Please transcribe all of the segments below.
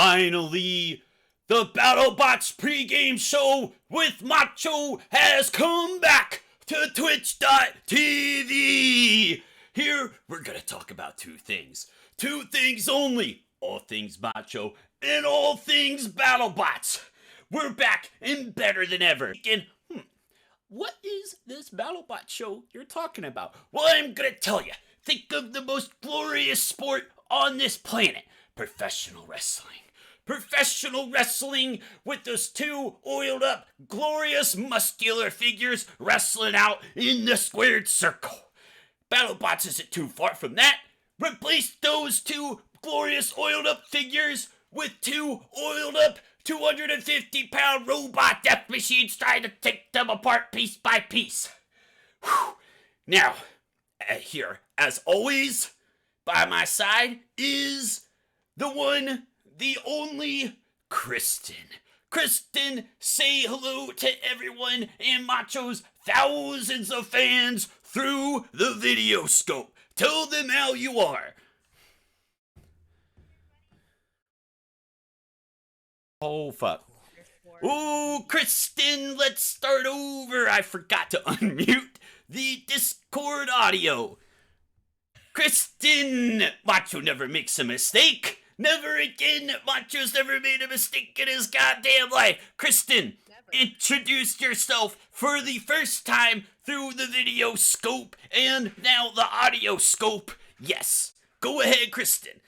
Finally, the Battlebots pregame show with Macho has come back to Twitch.tv. Here, we're gonna talk about two things. Two things only. All things Macho and all things Battlebots. We're back and better than ever. And, what is this Battlebot show you're talking about? Well, I'm gonna tell you. Think of the most glorious sport on this planet. Professional wrestling. Professional wrestling with those two oiled up, glorious, muscular figures wrestling out in the squared circle. Battlebots isn't too far from that. Replace those two glorious oiled up figures with two oiled up 250-pound robot death machines trying to take them apart piece by piece. Whew. Now, here, as always, by my side is the one, the only Kristen. Kristen, say hello to everyone and Macho's thousands of fans through the video scope. Tell them how you are. Oh, fuck. Ooh, Kristen, let's start over. I forgot to unmute the Discord audio. Kristen, Macho never makes a mistake. Never again. Macho's never made a mistake in his goddamn life. Kristen, introduce yourself for the first time through the video scope and now the audio scope. Yes. Go ahead, Kristen.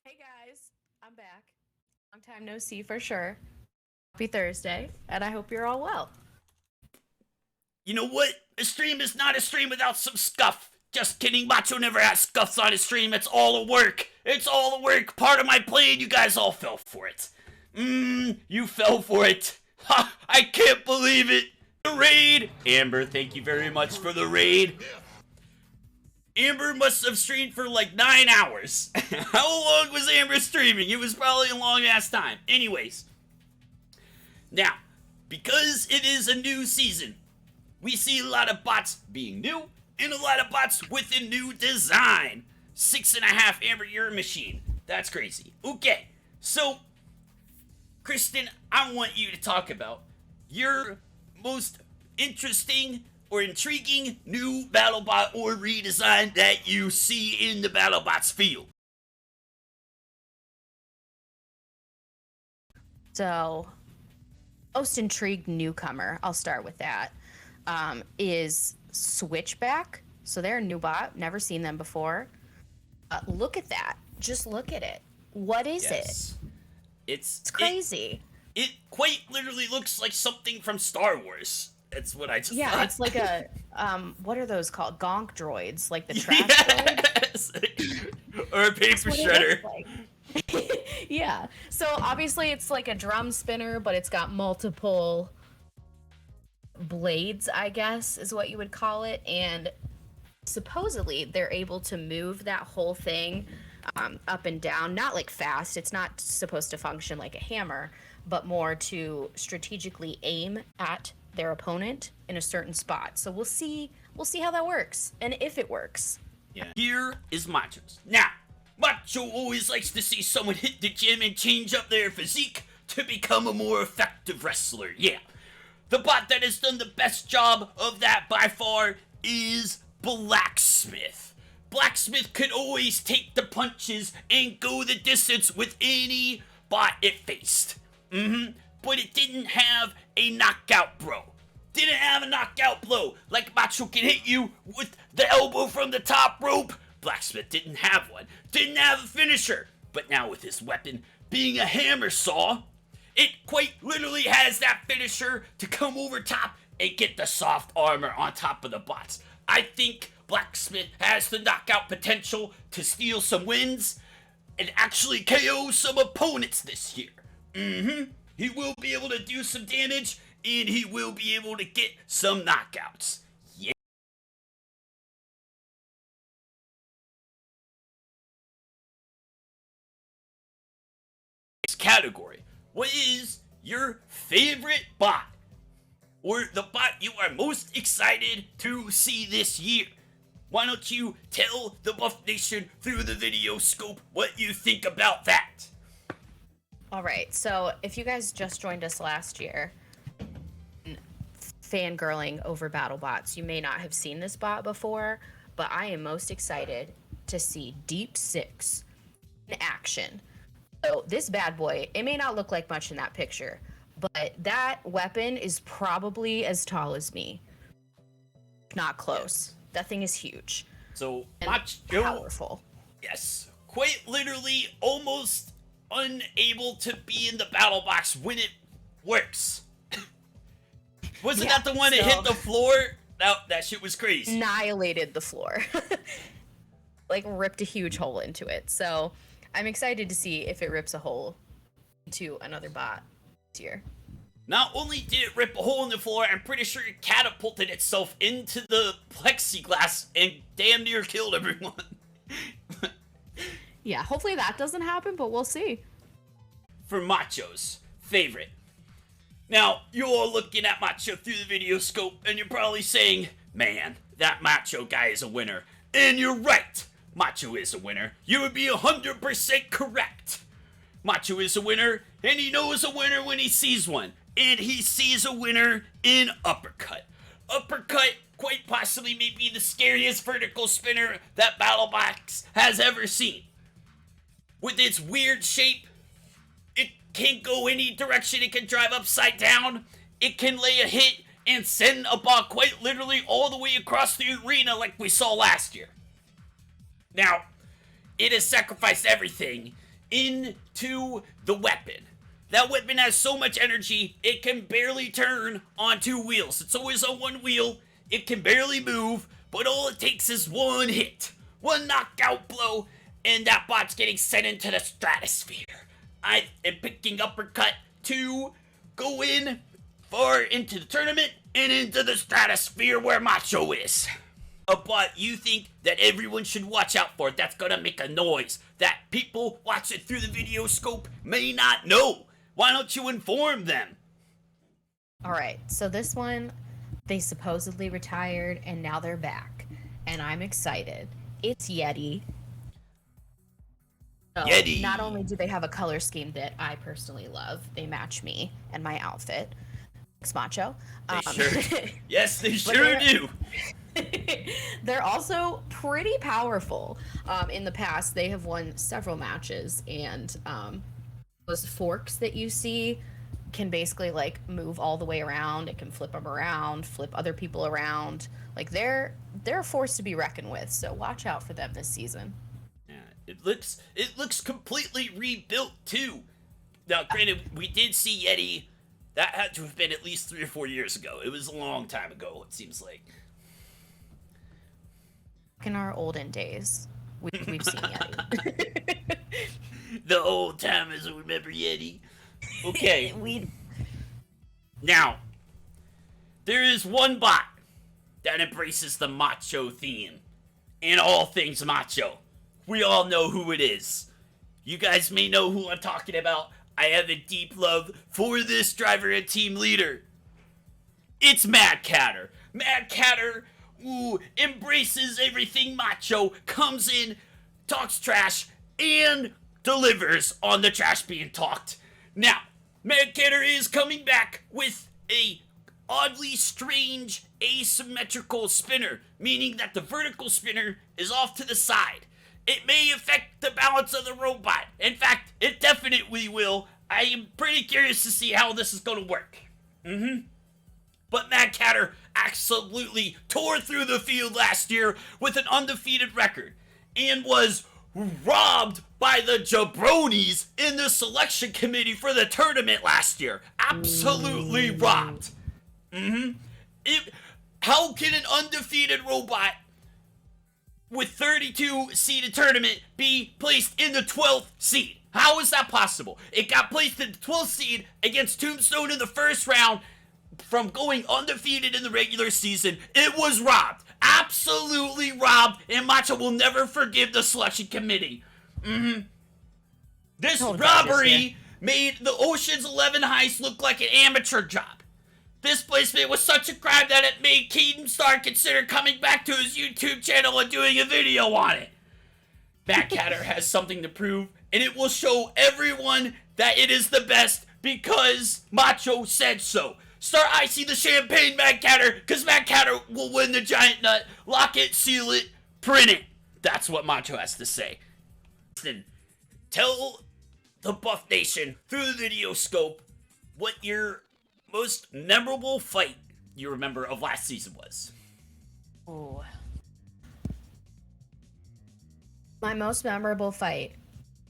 Hey guys, I'm back. Long time no see for sure. Happy Thursday, and I hope you're all well. You know what? A stream is not a stream without some scuff. Just kidding, Macho never has scuffs on his stream. It's all a work. It's all a work. Part of my plan, you guys all fell for it. You fell for it. Ha, I can't believe it. The raid. Amber, thank you very much for the raid. Amber must have streamed for like 9 hours. How long was Amber streaming? It was probably a long ass time. Anyways. Now, because it is a new season, we see a lot of bots being new and a lot of bots with a new design. 6.5 Amber, you're a machine. That's crazy. Okay, so, Kristen, I want you to talk about your most interesting or intriguing new Battlebot or redesign that you see in the Battlebots field. So, most intrigued newcomer, I'll start with that, is Switchback. So they're a new bot, never seen them before. Look at that. Just look at it. What is it? It's crazy. It quite literally looks like something from Star Wars. That's what I just thought. It's like a, what are those called? Gonk droids, like the trash droid? Or a paper shredder. Yeah. So obviously it's like a drum spinner, but it's got multiple blades, I guess, is what you would call it. And supposedly they're able to move that whole thing up and down, not like fast. It's not supposed to function like a hammer, but more to strategically aim at their opponent in a certain spot. So we'll see how that works and if it works. Yeah. Here is Macho's. Now, Macho always likes to see someone hit the gym and change up their physique to become a more effective wrestler. Yeah. The bot that has done the best job of that by far is Blacksmith. Blacksmith could always take the punches and go the distance with any bot it faced. But it didn't have a knockout blow. Didn't have a knockout blow. Like Macho can hit you with the elbow from the top rope. Blacksmith didn't have one. Didn't have a finisher. But now with his weapon being a hammer saw, it quite literally has that finisher to come over top and get the soft armor on top of the bots. I think Blacksmith has the knockout potential to steal some wins and actually KO some opponents this year. He will be able to do some damage and he will be able to get some knockouts. Yeah. Next category. What is your favorite bot? Or the bot you are most excited to see this year? Why don't you tell the Buff Nation through the video scope what you think about that? All right. So if you guys just joined us last year, fangirling over Battlebots, you may not have seen this bot before, but I am most excited to see Deep Six in action. So this bad boy, it may not look like much in that picture, but that weapon is probably as tall as me. Not close. That thing is huge. So, And Macho, powerful. yes, quite literally almost unable to be in the battle box when it works. Wasn't that the one that hit the floor? That shit was crazy. Annihilated the floor. Like, ripped a huge hole into it. So, I'm excited to see if it rips a hole into another bot this year. Not only did it rip a hole in the floor, I'm pretty sure it catapulted itself into the plexiglass and damn near killed everyone. Yeah, hopefully that doesn't happen, but we'll see. For Macho's favorite. Now, you're all looking at Macho through the video scope, and you're probably saying, man, that Macho guy is a winner. And you're right, Macho is a winner. You would be 100% correct. Macho is a winner, and he knows a winner when he sees one. And he sees a winner in Uppercut. Uppercut quite possibly may be the scariest vertical spinner that Battlebots has ever seen. With its weird shape, it can go any direction, it can drive upside down, it can lay a hit and send a ball quite literally all the way across the arena like we saw last year. Now, it has sacrificed everything into the weapon. That weapon has so much energy, it can barely turn on two wheels. It's always on one wheel, it can barely move, but all it takes is one hit, one knockout blow, and that bot's getting sent into the stratosphere. I am picking Uppercut to go in far into the tournament and into the stratosphere where Macho is. A bot you think that everyone should watch out for, that's gonna make a noise that people watching through the video scope may not know. Why don't you inform them? All right, so this one, they supposedly retired and now they're back. And I'm excited. It's Yeti. So Yeti. Not only do they have a color scheme that I personally love, they match me and my outfit. Thanks, Macho. Yes, they sure do. They're also pretty powerful. In the past, they have won several matches, and those forks that you see can basically like move all the way around. It can flip them around, flip other people around. Like they're a force to be reckoned with. So watch out for them this season. Yeah, it looks completely rebuilt too. Now, granted, we did see Yeti. That had to have been at least 3 or 4 years ago. It was a long time ago, it seems like. In our olden days, we've seen Yeti. The old timers will remember Yeti. Okay. Now, there is one bot that embraces the Macho theme and all things Macho. We all know who it is. You guys may know who I'm talking about. I have a deep love for this driver and team leader. It's Mad Catter. Mad Catter, embraces everything Macho, comes in, talks trash, and delivers on the trash being talked. Now, Mad Catter is coming back with a oddly strange asymmetrical spinner, meaning that the vertical spinner is off to the side. It may affect the balance of the robot. In fact, it definitely will. I am pretty curious to see how this is going to work. But Mad Catter absolutely tore through the field last year with an undefeated record and was robbed by the jabronis in the selection committee for the tournament last year. Absolutely robbed. How can an undefeated robot with 32 seeded tournament be placed in the 12th seed? How is that possible? It got placed in the 12th seed against Tombstone in the first round from going undefeated in the regular season. It was robbed. Absolutely robbed, and Macho will never forgive the selection committee. This robbery made the Ocean's 11 heist look like an amateur job. This placement was such a crime that it made Keaton Starr consider coming back to his YouTube channel and doing a video on it. Mad Catter has something to prove, and it will show everyone that it is the best because Macho said so. Start icing the champagne, Mad Catter, because Mad Catter will win the giant nut. Lock it, seal it, print it. That's what Macho has to say. Listen, tell the Buff Nation through the video scope what your most memorable fight you remember of last season was. Oh. My most memorable fight,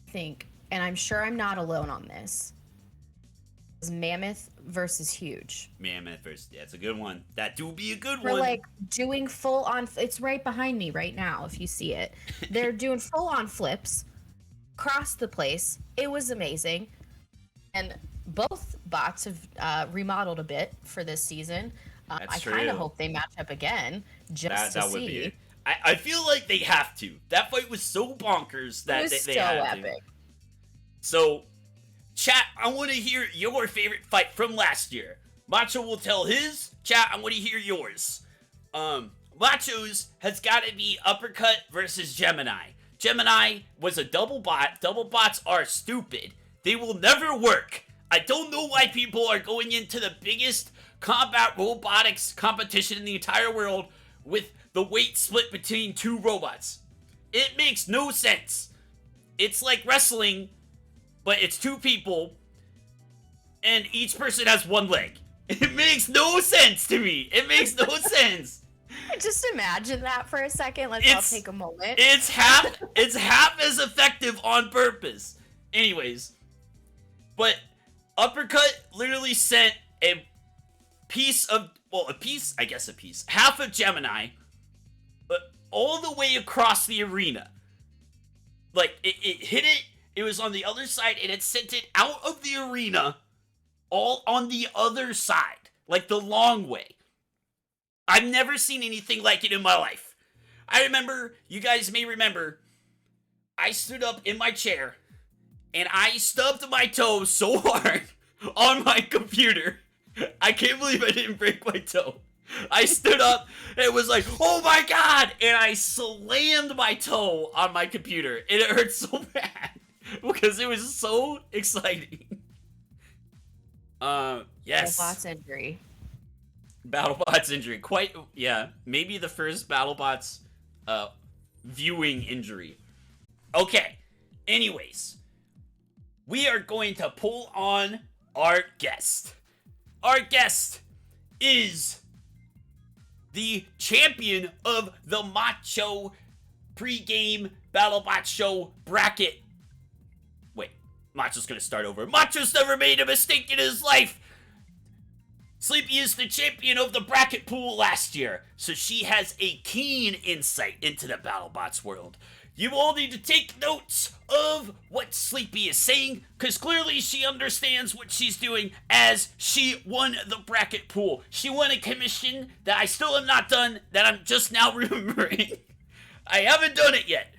I think, and I'm sure I'm not alone on this, is Mammoth versus Huge. Mammoth versus, yeah, it's a good one. That do be a good We're one. like doing full on, it's right behind me right now if you see it. They're doing full on flips across the place. It was amazing. And both bots have remodeled a bit for this season. I kind of hope they match up again just to see. Would be. I feel like they have to. That fight was so bonkers that they had to. So, chat, I want to hear your favorite fight from last year. Macho will tell his. Chat, I want to hear yours. Macho's has got to be Uppercut versus Gemini. Gemini was a double bot. Double bots are stupid. They will never work. I don't know why people are going into the biggest combat robotics competition in the entire world with the weight split between two robots. It makes no sense. It's like wrestling, but it's two people, and each person has one leg. It makes no sense to me. It makes no sense. Just imagine that for a second. Let's all take a moment. It's half as effective on purpose. Anyways, but Uppercut literally sent a piece, half of Gemini, but all the way across the arena. Like, it hit it, it was on the other side, and it sent it out of the arena, all on the other side. Like, the long way. I've never seen anything like it in my life. I remember, you guys may remember, I stood up in my chair, and I stubbed my toe so hard on my computer. I can't believe I didn't break my toe. I stood up, and it was like, oh my god! And I slammed my toe on my computer, and it hurt so bad. Because it was so exciting. Yes. BattleBots injury. BattleBots injury. Quite, yeah. Maybe the first BattleBots viewing injury. Okay. Anyways. We are going to pull on our guest. Our guest is the champion of the Macho Pregame BattleBot Show bracket. Wait, Macho's gonna start over. Macho's never made a mistake in his life. Sleepy is the champion of the bracket pool last year, so she has a keen insight into the BattleBots world. You all need to take notes of what Sleepy is saying, because clearly she understands what she's doing as she won the bracket pool. She won a commission that I still have not done, that I'm just now remembering. I haven't done it yet.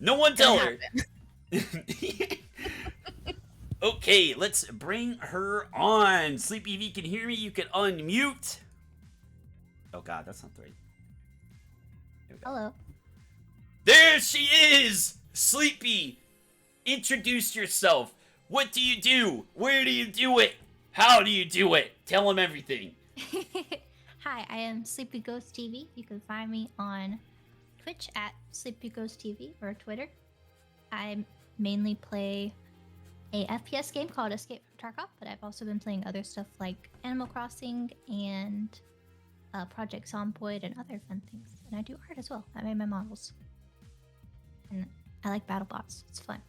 No one tell her. Okay, let's bring her on. Sleepy, if you can hear me, you can unmute. Oh god, that's not the right. Hello. There she is! Sleepy! Introduce yourself. What do you do? Where do you do it? How do you do it? Tell them everything. Hi, I am SleepyGhostTV. You can find me on Twitch at SleepyGhostTV or Twitter. I mainly play a FPS game called Escape from Tarkov, but I've also been playing other stuff like Animal Crossing and Project Zomboid and other fun things. And I do art as well. I made my models. And I like BattleBots. It's fun.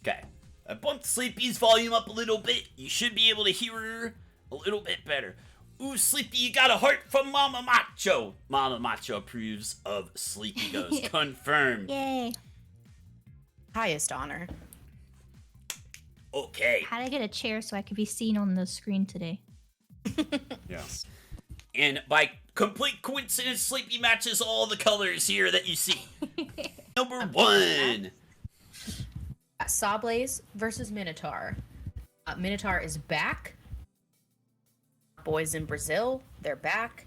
Okay. I bumped Sleepy's volume up a little bit. You should be able to hear her a little bit better. Ooh, Sleepy, you got a heart from Mama Macho. Mama Macho approves of Sleepy Ghost. Confirmed. Yay. Highest honor. Okay. How did I get a chair so I could be seen on the screen today? Yes. And by complete coincidence, Sleepy matches all the colors here that you see. Number one. Sawblaze versus Minotaur. Minotaur is back. Boys in Brazil, they're back.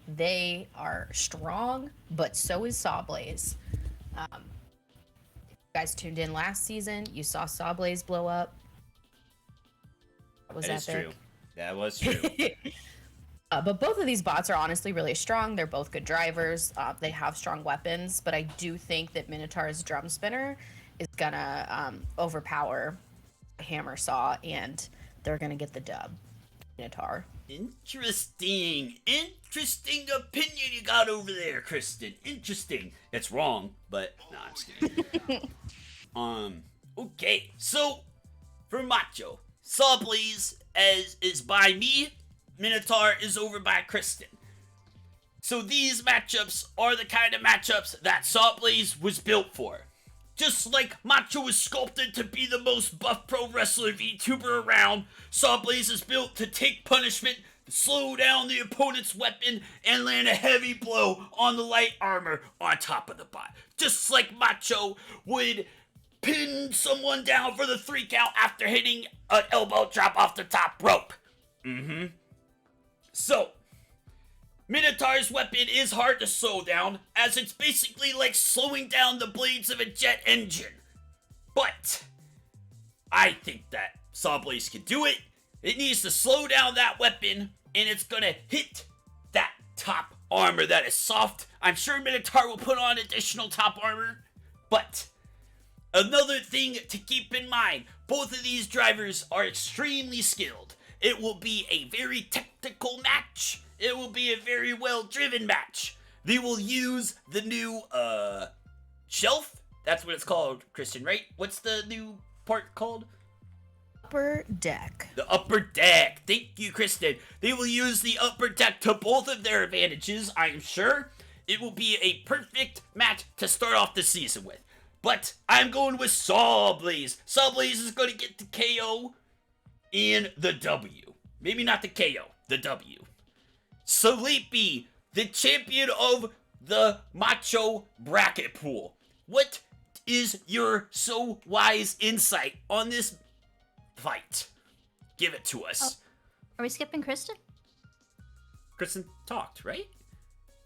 They are strong, but so is Sawblaze. guys tuned in last season, you saw Sawblaze blow up. That was That is epic. true. That was true. But both of these bots are honestly really strong. They're both good drivers. They have strong weapons, but I do think that Minotaur's drum spinner is gonna overpower Hammer Saw, and they're gonna get the dub. Minotaur. Interesting opinion you got over there, Kristen. Interesting. It's wrong, but no, I'm just kidding. Okay, so for Macho, Sawblaze is by me, Minotaur is over by Kristen. So these matchups are the kind of matchups that Sawblaze was built for. Just like Macho was sculpted to be the most buff pro wrestler VTuber around, Sawblaze is built to take punishment, slow down the opponent's weapon, and land a heavy blow on the light armor on top of the bot. Just like Macho would pin someone down for the 3 count after hitting an elbow drop off the top rope. So, Minotaur's weapon is hard to slow down, as it's basically like slowing down the blades of a jet engine. But I think that Sawblaze can do it. It needs to slow down that weapon, and it's gonna hit that top armor that is soft. I'm sure Minotaur will put on additional top armor, but another thing to keep in mind, both of these drivers are extremely skilled. It will be a very technical match. It will be a very well-driven match. They will use the new, shelf? That's what it's called, Christian, right? What's the new part called? Upper deck. The upper deck. Thank you, Kristen. They will use the upper deck to both of their advantages, I am sure. It will be a perfect match to start off the season with. But I'm going with Sawblaze. Sawblaze is going to get the KO and the W. Maybe not the KO, the W. Sleepy, the champion of the Macho bracket pool. What is your so wise insight on this fight? Give it to us. Oh, are we skipping Kristen? Kristen talked, right?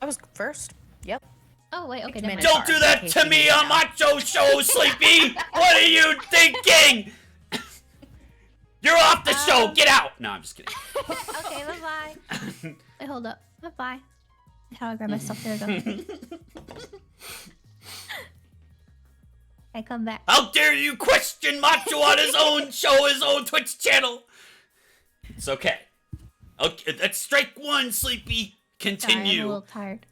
I was first. Yep. Oh, wait, okay, Don't never mind. Don't do that to me on Macho Show, Sleepy! What are you thinking? You're off the show! Get out! No, I'm just kidding. Okay, bye-bye. Wait, hold up. Bye-bye. How do I grab myself? There we go. I come back. How dare you question Macho on his own show, his own Twitch channel? It's okay. Okay, that's strike one, Sleepy. Sorry, I'm a Continue. little tired.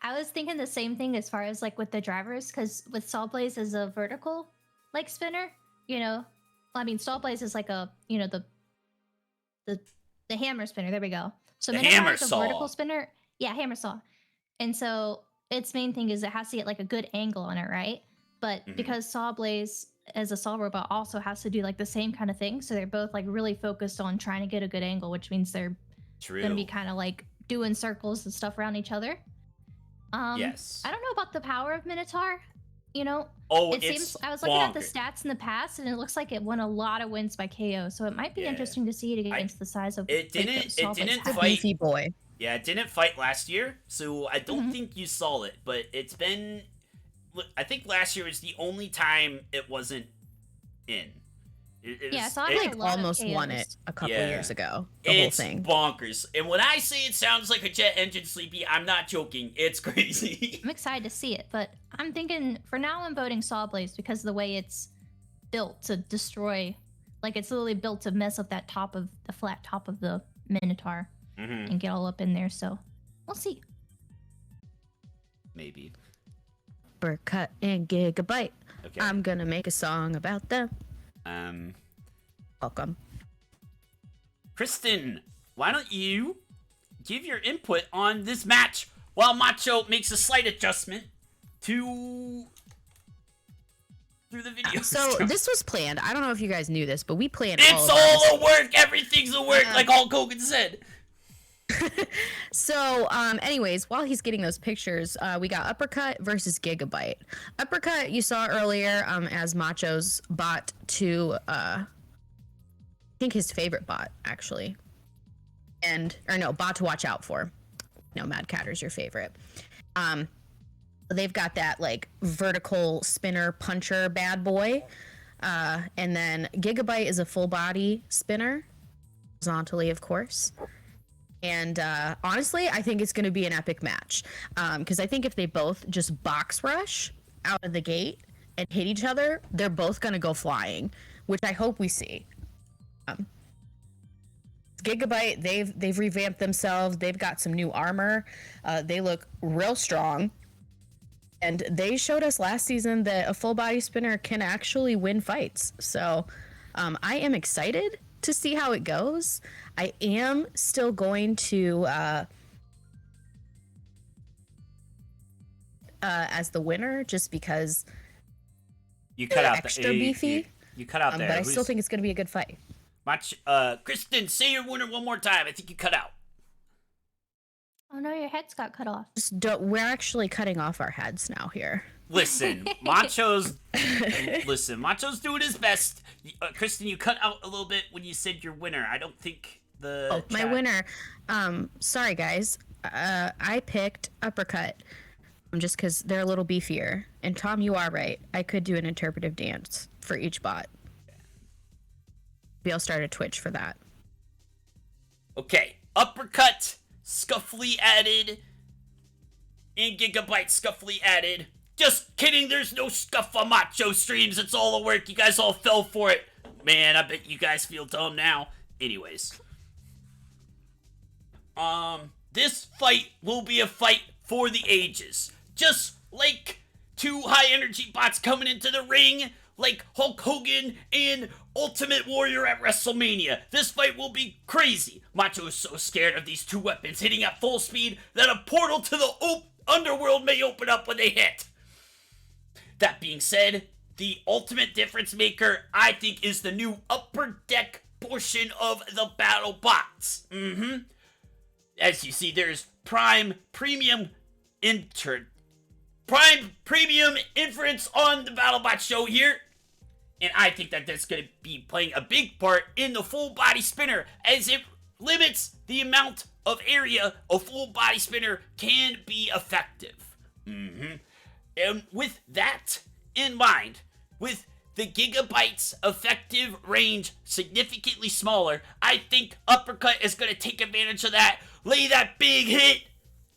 I was thinking the same thing as far as like with the drivers, because with Sawblaze as a vertical like spinner, you know, well, I mean Sawblaze is like a, you know, the hammer spinner. There we go. So The Minotaur hammer is a saw. vertical spinner. Yeah, hammer saw. And so its main thing is it has to get like a good angle on it, right? But because Sawblaze as a saw robot also has to do like the same kind of thing, so they're both like really focused on trying to get a good angle, which means they're True. gonna be kind of like doing circles and stuff around each other. Yes. I don't know about the power of Minotaur. You know, Oh, it it's seems I was looking at the bonkers. stats in the past, and it looks like it won a lot of wins by KO. So it might be Yeah. interesting to see it against the size of. It like, didn't- that Sawblaze didn't has. A fight- beefy boy. Yeah, it didn't fight last year, so I don't think you saw it, but it's been... I think last year was the only time it wasn't in. It Yeah, I was- saw I it think a lot of almost won KOs. it a couple Yeah. years ago. The whole It's thing. bonkers. And when I say it sounds like a jet engine, Sleepy, I'm not joking. It's crazy. I'm excited to see it, but I'm thinking for now I'm voting Sawblaze because of the way it's built to destroy. Like it's literally built to mess up that top of the flat top of the Minotaur and get all up in there. So we'll see. Maybe. Uppercut and Gigabyte. Okay. I'm gonna make a song about them. Welcome. Kristen, why don't you give your input on this match while Macho makes a slight adjustment to through the video. So this was planned. I don't know if you guys knew this, but we planned It's all of this. all a work. Everything's a work, like Hulk Hogan said. So, anyways, while he's getting those pictures, we got Uppercut versus Gigabyte. Uppercut you saw earlier, as Macho's bot to, I think his favorite bot, actually. Bot to watch out for. No, Mad Catter's your favorite. They've got that like vertical spinner puncher bad boy. And then Gigabyte is a full body spinner, horizontally, of course. And honestly, I think it's going to be an epic match. Because I think if they both just box rush out of the gate and hit each other, they're both going to go flying, which I hope we see. Gigabyte, they've revamped themselves. They've got some new armor. They look real strong. And they showed us last season that a full body spinner can actually win fights. So I am excited to see how it goes. I am still going to as the winner, just because You cut out extra beefy. You cut out there. But I still think it's going to be a good fight. Kristen, say your winner one more time. I think you cut out. Oh no, your head's got cut off. We're actually cutting off our heads now here. Listen, Macho's doing his best. Kristen, you cut out a little bit when you said your winner. I don't think my winner. Sorry guys. I picked Uppercut. Just because they're a little beefier. And Tom, you are right. I could do an interpretive dance for each bot. Maybe I'll start a Twitch for that. Okay, Uppercut, Scuffly added, and Gigabyte Scuffly added. Just kidding, there's no scuff on Macho streams. It's all a work. You guys all fell for it. Man, I bet you guys feel dumb now. Anyways. This fight will be a fight for the ages. Just like two high energy bots coming into the ring, like Hulk Hogan and Ultimate Warrior at WrestleMania. This fight will be crazy. Macho is so scared of these two weapons hitting at full speed that a portal to the underworld may open up when they hit. That being said, the ultimate difference maker, I think, is the new upper deck portion of the Battlebots. As you see, there's premium inference on the BattleBot show here. And I think that that's going to be playing a big part in the full body spinner, as it limits the amount of area a full body spinner can be effective. And with that in mind, with the Gigabyte's effective range significantly smaller, I think Uppercut is going to take advantage of that, lay that big hit,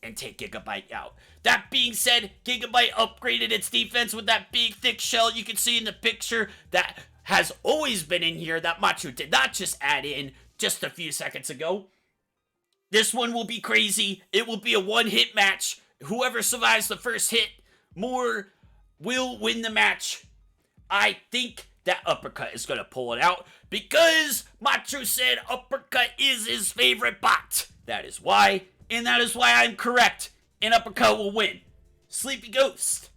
and take Gigabyte out. That being said, Gigabyte upgraded its defense with that big thick shell you can see in the picture that has always been in here that Macho did not just add in just a few seconds ago. This one will be crazy. It will be a one-hit match. Whoever survives the first hit more will win the match. I think that Uppercut is going to pull it out because Macho said Uppercut is his favorite bot. That is why, and that is why I'm correct. And Uppercut will win. Sleepy Ghost,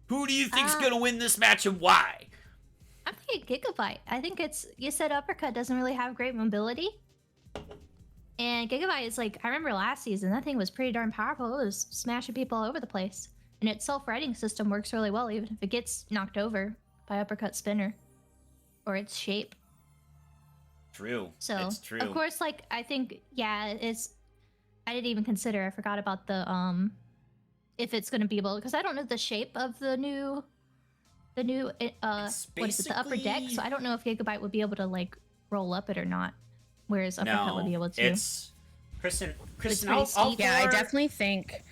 who do you think's gonna win this match and why? I'm thinking Gigabyte. I think you said Uppercut doesn't really have great mobility. And Gigabyte is like, I remember last season, that thing was pretty darn powerful. It was smashing people all over the place. And its self-righting system works really well, even if it gets knocked over by Uppercut Spinner. Or its shape. True. So, it's true. Of course, like, I think, yeah, I didn't even consider. I forgot about the if it's going to be able, because I don't know the shape of the new what is it, the upper deck. So I don't know if Gigabyte would be able to like roll up it or not. Whereas Uppercut would be able to. It's Kristen. Yeah, I definitely think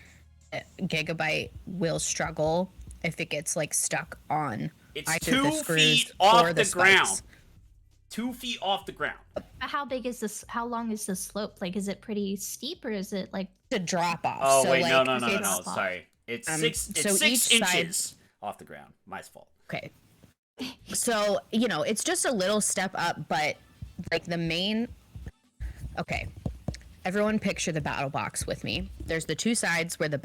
Gigabyte will struggle if it gets like stuck on. It's either 2 the screws feet off or the ground. spikes. 2 feet off the ground. How big is this? How long is the slope? Like, is it pretty steep or is it like The drop off. Oh so, wait, like, no. it's- Sorry, it's so six each inches side- off the ground. My fault. Okay. So, it's just a little step up, but like the main. Okay. Everyone picture the battle box with me. There's the two sides where the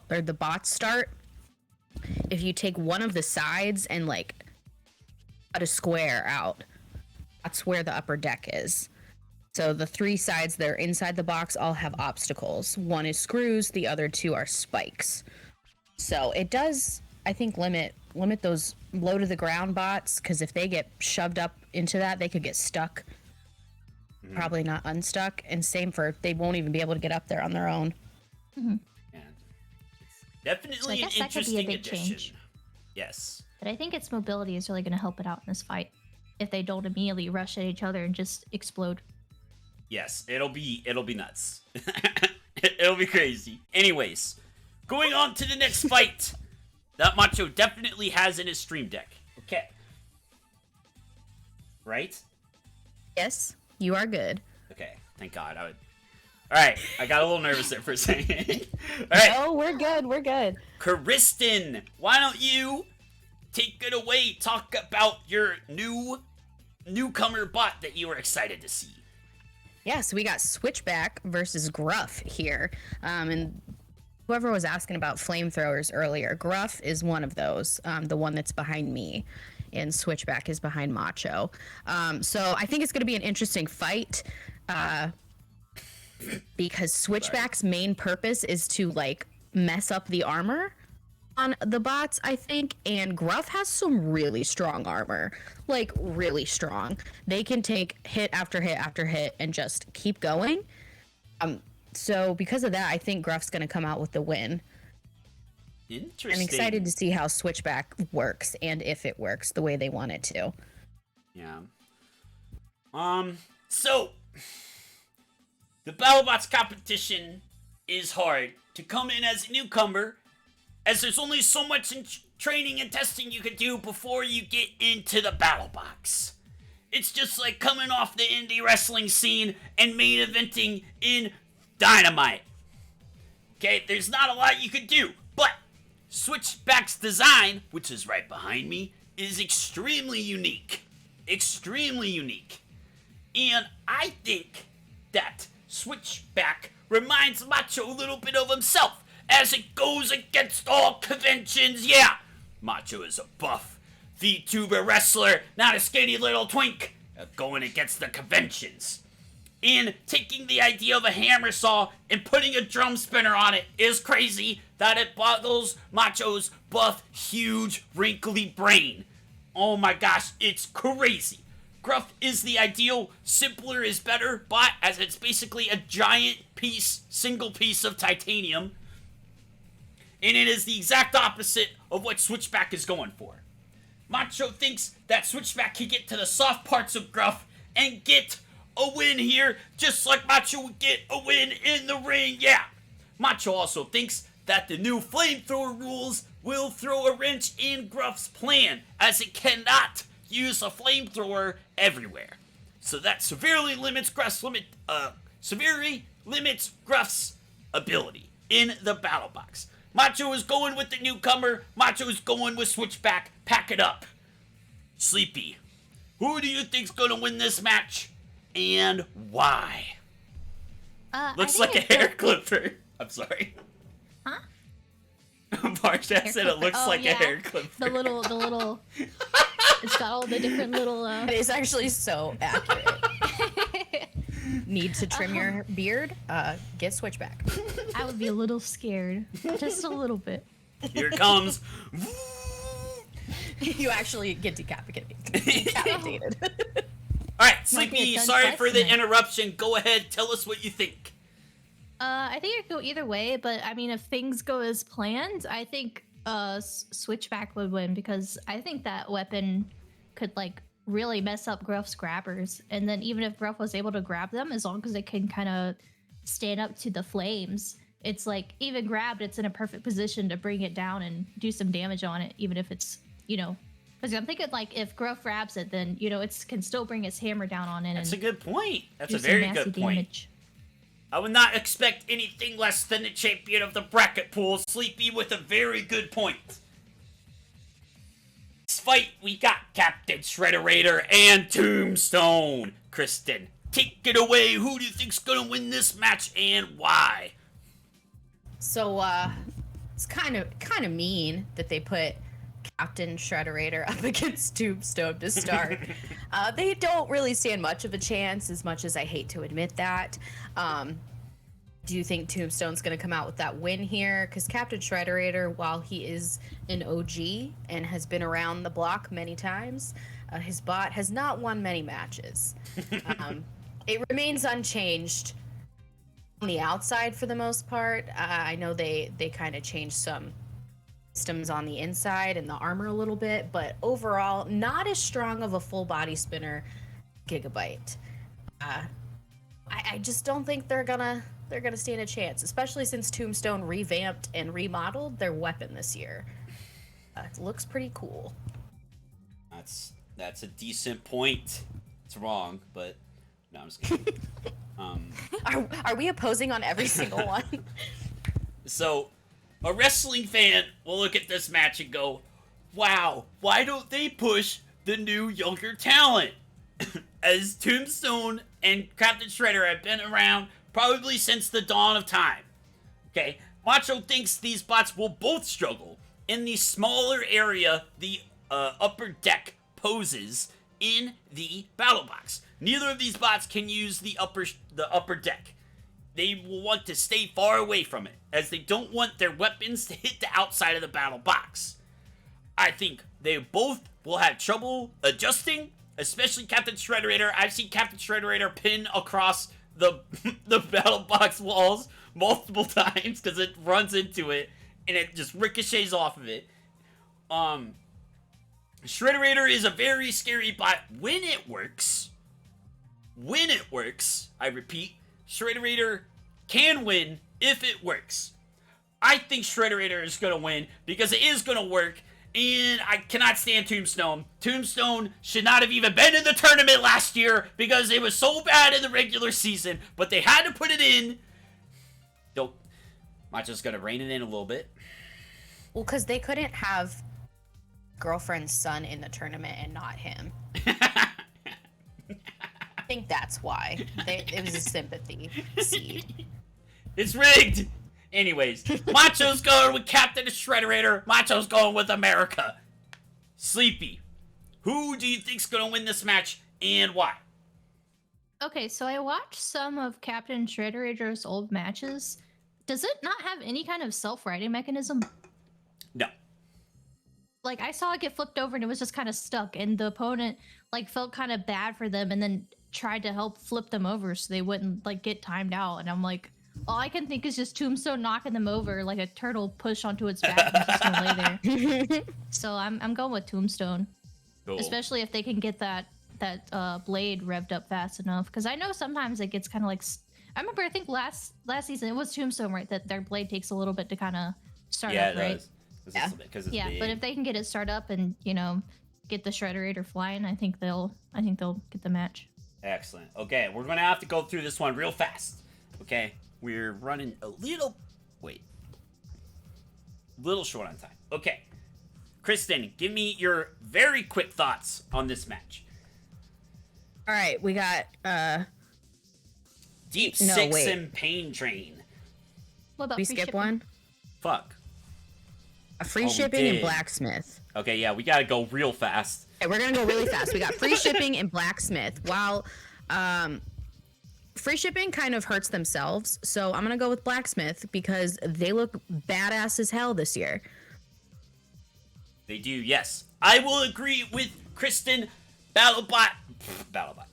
the bots start. If you take one of the sides and like cut a square out, that's where the upper deck is. So the three sides that are inside the box all have obstacles. One is screws, the other two are spikes. So it does, I think, limit those low to the ground bots, because if they get shoved up into that, they could get stuck. Probably not unstuck. And same for, they won't even be able to get up there on their own. And Definitely an guess that could be a interesting big addition. change. Yes. But I think its mobility is really going to help it out in this fight. If they don't immediately rush at each other and just explode. Yes, it'll be nuts. It'll be crazy. Anyways, going on to the next fight that Macho definitely has in his stream deck. Okay. Right? Yes, you are good. Okay, thank God. Alright, I got a little nervous there for a second. Alright. Oh, we're good. We're good. Kristen, why don't you take it away? Talk about your newcomer bot that you were excited to see. Yeah, so we got Switchback versus Gruff here. And whoever was asking about flamethrowers earlier, Gruff is one of those, the one that's behind me, and Switchback is behind Macho. So I think it's going to be an interesting fight because Switchback's main purpose is to, like, mess up the armor on the bots, I think, and Gruff has some really strong armor, like really strong. They can take hit after hit after hit and just keep going. So because of that, I think Gruff's gonna come out with the win. Interesting. I'm excited to see how Switchback works and if it works the way they want it to. Yeah. So the Battlebots competition is hard to come in as a newcomer, as there's only so much in training and testing you can do before you get into the battle box. It's just like coming off the indie wrestling scene and main eventing in Dynamite. Okay, there's not a lot you can do, but Switchback's design, which is right behind me, is extremely unique. Extremely unique. And I think that Switchback reminds Macho a little bit of himself, as it goes against all conventions. Yeah, Macho is a buff VTuber wrestler, not a skinny little twink, going against the conventions. And taking the idea of a hammer saw and putting a drum spinner on it is crazy that it boggles Macho's buff, huge, wrinkly brain. Oh my gosh, it's crazy. Gruff is the ideal simpler is better bot, as it's basically a giant piece, single piece of titanium. And it is the exact opposite of what Switchback is going for. Macho thinks that Switchback can get to the soft parts of Gruff and get a win here, just like Macho would get a win in the ring, yeah. Macho also thinks that the new flamethrower rules will throw a wrench in Gruff's plan, as it cannot use a flamethrower everywhere. So that severely limits Gruff's ability in the battle box. Macho is going with the newcomer. Macho is going with Switchback. Pack it up. Sleepy, who do you think's gonna win this match, and why? Looks like a hair clipper. I'm sorry. Huh? Barsha said it looks like a hair clipper. The little. It's got all the different little. It is actually so accurate. Need to trim your beard? Get Switchback. I would be a little scared, just a little bit. Here it comes. You actually get decapitated. Alright, Sleepy, done sorry twice for the tonight. interruption. Go ahead, tell us what you think. I think it could go either way, but I mean, if things go as planned, I think Switchback would win, because I think that weapon could like really mess up Gruff's grabbers, and then even if Gruff was able to grab them, as long as it can kind of stand up to the flames, it's like even grabbed, it's in a perfect position to bring it down and do some damage on it, even if it's, you know, because I'm thinking like if Gruff grabs it, then you know it can still bring its hammer down on it. That's a good point. That's do a some very nasty good point. damage. I would not expect anything less than the champion of the bracket pool, Sleepy, with a very good point. Next fight, we got Captain Shrederator and Tombstone. Kristen, take it away. Who do you think's gonna win this match, and why? So, it's kind of mean that they put Captain Shrederator up against Tombstone to start. They don't really stand much of a chance, as much as I hate to admit that. Do you think Tombstone's going to come out with that win here? Because Captain Shrederator, while he is an OG and has been around the block many times, his bot has not won many matches. It remains unchanged. on the outside for the most part. I know they kind of changed some systems on the inside and the armor a little bit, but overall, not as strong of a full body spinner Gigabyte. I just don't think they're gonna stand a chance, especially since Tombstone revamped and remodeled their weapon this year. It looks pretty cool. That's a decent point. It's wrong, but no, I'm just kidding. Are we opposing on every single one? So, a wrestling fan will look at this match and go, wow, why don't they push the new younger talent? As Tombstone and Captain Shredder have been around probably since the dawn of time. Okay, Macho thinks these bots will both struggle in the smaller area the upper deck poses in the battle box. Neither of these bots can use the upper deck. They will want to stay far away from it, as they don't want their weapons to hit the outside of the battle box. I think they both will have trouble adjusting, especially Captain Shrederator. I've seen Captain Shrederator pin across the battle box walls multiple times because it runs into it and it just ricochets off of it. Shrederator is a very scary bot when it works. When it works, I repeat, Shrederator can win if it works. I think Shrederator is going to win because it is going to work, and I cannot stand Tombstone. Tombstone should not have even been in the tournament last year because it was so bad in the regular season, but they had to put it in. Don't. Macho's going to rein it in a little bit. Well, because they couldn't have girlfriend's son in the tournament and not him. I think that's why. It was a sympathy seed. It's rigged! Anyways, Macho's going with Captain Shrederator. Macho's going with America. Sleepy, who do you think's going to win this match and why? Okay, so I watched some of Captain Shrederator's old matches. Does it not have any kind of self-righting mechanism? No. Like, I saw it get flipped over and it was just kind of stuck, and the opponent, like, felt kind of bad for them and then tried to help flip them over so they wouldn't, like, get timed out. And I'm like, all I can think is just Tombstone knocking them over like a turtle push onto its back and just gonna lay there. So I'm going with Tombstone. Cool. Especially if they can get that blade revved up fast enough. Because I know sometimes it gets kind of like... I remember, I think last season, it was Tombstone, right? That their blade takes a little bit to kind of start up, right? Yeah, yeah, but if they can get it started up and, you know, get the Shrederator flying, I think they'll get the match. Excellent. Okay, we're gonna have to go through this one real fast. Okay, we're running a little short on time. Okay, Kristen, give me your very quick thoughts on this match. All right, we got Deep Six and Pain Train. What about we skip one? Fuck. A free shipping and blacksmith. Okay, yeah, we gotta go real fast. Okay, we're gonna go really fast. We got free shipping and blacksmith. While free shipping kind of hurts themselves, so I'm gonna go with blacksmith because they look badass as hell this year. They do, yes. I will agree with Kristen. Battlebot.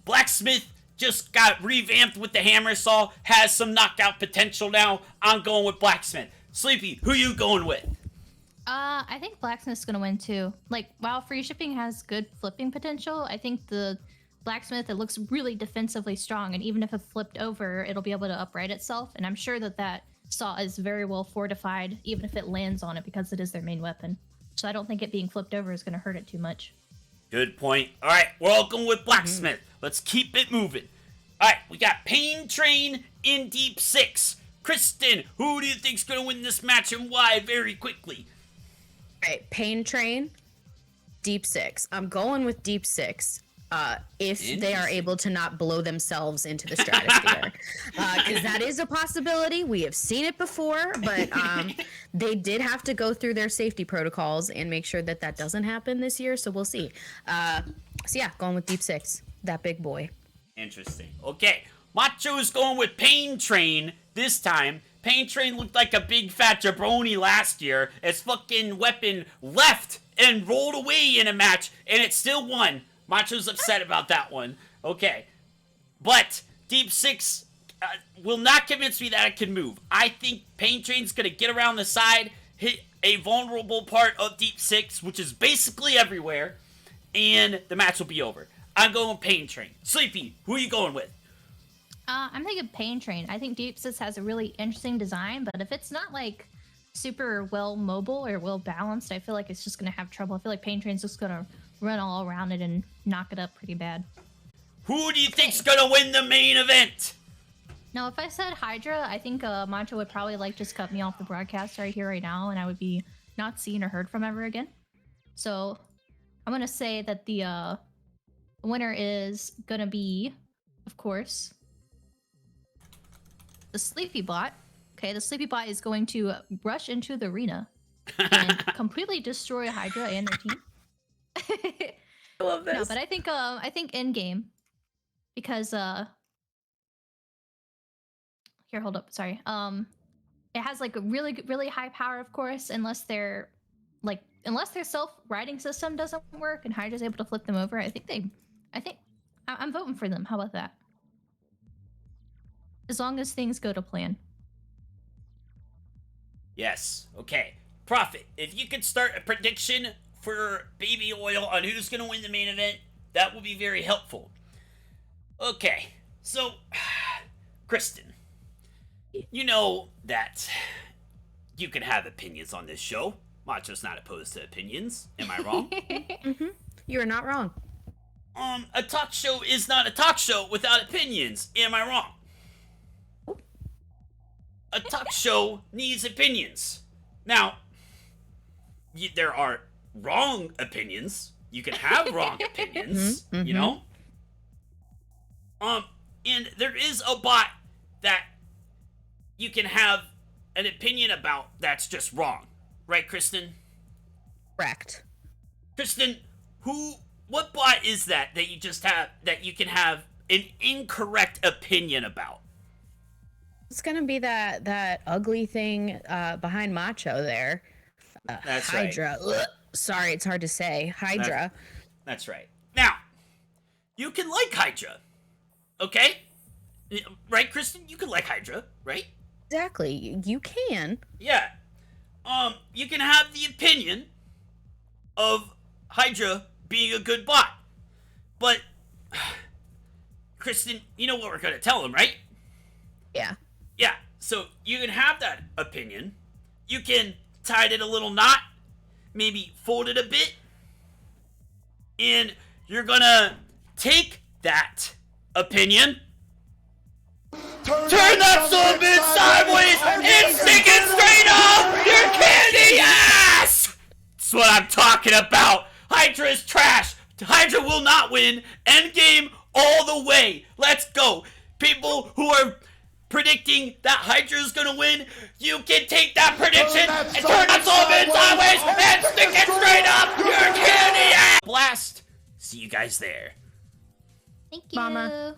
Blacksmith just got revamped with the hammer saw, has some knockout potential now. I'm going with blacksmith. Sleepy, who you going with? I think blacksmith's gonna win too. Like, while free shipping has good flipping potential, I think the blacksmith, it looks really defensively strong, and even if it flipped over, it'll be able to upright itself. And I'm sure that saw is very well fortified, even if it lands on it, because it is their main weapon. So I don't think it being flipped over is gonna hurt it too much. Good point. All right, we're all going with blacksmith. Let's keep it moving. All right, we got Pain Train in Deep Six. Kristen, who do you think's gonna win this match and why? Very quickly. All right, Pain Train, Deep Six. I'm going with Deep Six. If they are able to not blow themselves into the stratosphere, because that is a possibility. We have seen it before, but they did have to go through their safety protocols and make sure that doesn't happen this year. So we'll see. So yeah, going with Deep Six, that big boy. Interesting. Okay, Macho's going with Pain Train this time. Pain Train looked like a big fat jabroni last year. Its fucking weapon left and rolled away in a match, and it still won. Macho's upset about that one. Okay. But Deep Six will not convince me that it can move. I think Pain Train's gonna get around the side, hit a vulnerable part of Deep 6, which is basically everywhere, and the match will be over. I'm going Pain Train. Sleepy, who are you going with? I'm thinking Pain Train. I think Deep Six has a really interesting design, but if it's not like super well mobile or well balanced, I feel like it's just gonna have trouble. I feel like Pain Train's just gonna run all around it and knock it up pretty bad. Who do you think's gonna win the main event? Now, if I said Hydra, I think Macho would probably like just cut me off the broadcast right here, right now, and I would be not seen or heard from ever again. So I'm gonna say that the winner is gonna be, of course, the Sleepy Bot. Okay, the Sleepy Bot is going to rush into the arena and completely destroy Hydra and their team. I love this. No, but I think in game, because here, hold up, sorry. It has like a really high power, of course, unless their self-riding system doesn't work and Hydra's able to flip them over. I think I'm voting for them. How about that? As long as things go to plan. Yes, okay. Prophet, if you could start a prediction for Baby Oil on who's gonna win the main event, that would be very helpful. Okay, so, Kristen, you know that you can have opinions on this show. Macho's not opposed to opinions. Am I wrong? Mm-hmm. You are not wrong. A talk show is not a talk show without opinions. Am I wrong? A talk show needs opinions. Now, there are wrong opinions. You can have wrong opinions, you know? And there is a bot that you can have an opinion about that's just wrong. Right, Kristen? Correct. Kristen, what bot is that you just have, that you can have an incorrect opinion about? It's gonna be that ugly thing behind Macho there. That's Hydra. right. Ugh. Sorry, it's hard to say. Hydra. That's right. Now, you can like Hydra, okay? Right, Kristen? You can like Hydra, right? Exactly. You can. Yeah. You can have the opinion of Hydra being a good bot. But, Kristen, you know what we're gonna tell him, right? Yeah. Yeah, so you can have that opinion. You can tie it in a little knot, maybe fold it a bit, and you're gonna take that opinion, turn that son of a bitch sideways, and stick it straight up your candy ass! That's what I'm talking about. Hydra is trash. Hydra will not win. Endgame all the way. Let's go. People who are predicting that Hydra is gonna win, you can take that prediction and turn that son of a bitch sideways and stick it straight up your candy ass! Blast. See you guys there. Thank you. Mama.